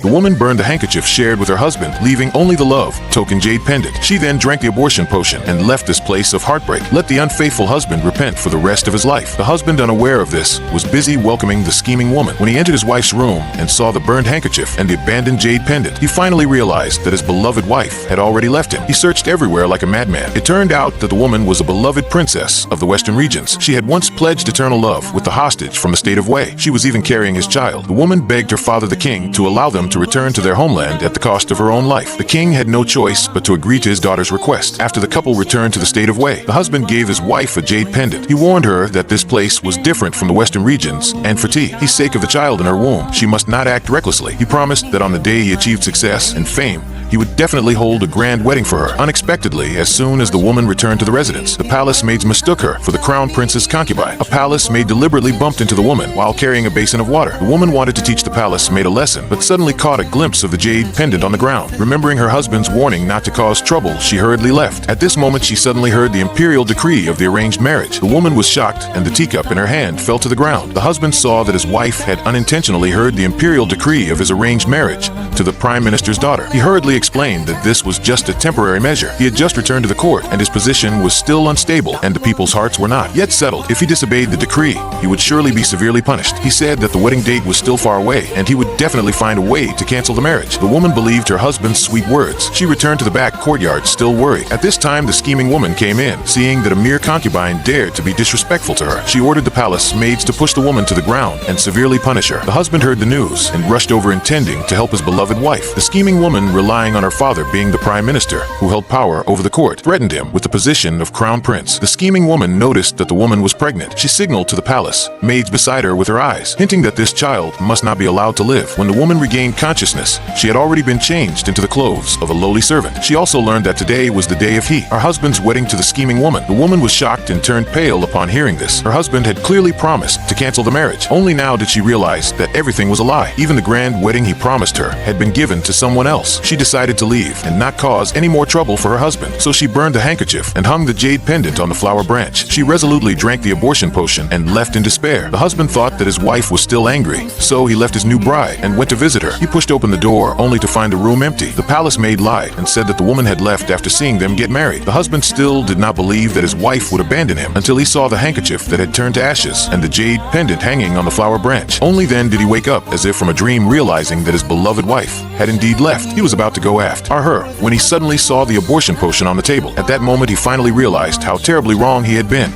The woman burned the handkerchief shared with her husband, leaving only the love token jade pendant. She then drank the abortion potion and left this place of heartbreak. Let the unfaithful husband repent for the rest of his life. The husband, unaware of this, was busy welcoming the scheming woman. When he entered his wife's room and saw the burned handkerchief and the abandoned jade pendant, he finally realized that his beloved wife had already left him. He searched everywhere like a madman. It turned out that the woman was a beloved princess of the Western regions. She had once pledged eternal love with the hostage from the state of Wei. She was even carrying his child. The woman begged her father, the king, to allow them to return to their homeland at the cost of her own life. The king had no choice but to agree to his daughter's request. After the couple returned to the state of Wei, the husband gave his wife a jade pendant. He warned her that this place was different from the Western regions, and for Ti's sake of the child in her womb, she must not act recklessly. He promised that on the day he achieved success and fame, he would definitely hold a grand wedding for her. Unexpectedly, as soon as the woman returned to the residence, the palace maids mistook her for the crown prince's concubine. A palace maid deliberately bumped into the woman while carrying a basin of water. The woman wanted to teach the palace maid a lesson, but suddenly caught a glimpse of the jade pendant on the ground. Remembering her husband's warning not to cause trouble, she hurriedly left. At this moment, she suddenly heard the imperial decree of the arranged marriage. The woman was shocked, and the teacup in her hand fell to the ground. The husband saw that his wife had unintentionally heard the imperial decree of his arranged marriage to the prime minister's daughter. He hurriedly explained that this was just a temporary measure. He had just returned to the court, and his position was still unstable, and the people's hearts were not yet settled. If he disobeyed the decree, he would surely be severely punished. He said that the wedding date was still far away, and he would definitely find a way to cancel the marriage. The woman believed her husband's sweet words. She returned to the back courtyard, still worried. At this time, the scheming woman came in. Seeing that a mere concubine dared to be disrespectful to her, she ordered the palace maids to push the woman to the ground and severely punish her. The husband heard the news and rushed over, intending to help his beloved wife. The scheming woman, relying on her father being the prime minister who held power over the court, threatened him with the position of crown prince. The scheming woman noticed that the woman was pregnant. She signaled to the palace maids beside her with her eyes, hinting that this child must not be allowed to live. When the woman regained consciousness, she had already been changed into the clothes of a lowly servant. She also learned that today was the day of her husband's wedding to the scheming woman. The woman was shocked and turned pale upon hearing this. Her husband had clearly promised to cancel the marriage. Only now did she realize that everything was a lie. Even the grand wedding he promised her had been given to someone else. She decided to leave and not cause any more trouble for her husband, so she burned the handkerchief and hung the jade pendant on the flower branch. She resolutely drank the abortion potion and left in despair. The husband thought that his wife was still angry, so he left his new bride and went to visit her. He pushed open the door only to find the room empty. The palace maid lied and said that the woman had left after seeing them get married. The husband still did not believe that his wife would abandon him until he saw the handkerchief that had turned to ashes and the jade pendant hanging on the flower branch. Only then did he wake up as if from a dream, realizing that his beloved wife had indeed left. He was about to go after her when he suddenly saw the abortion potion on the table. At that moment, he finally realized how terribly wrong he had been.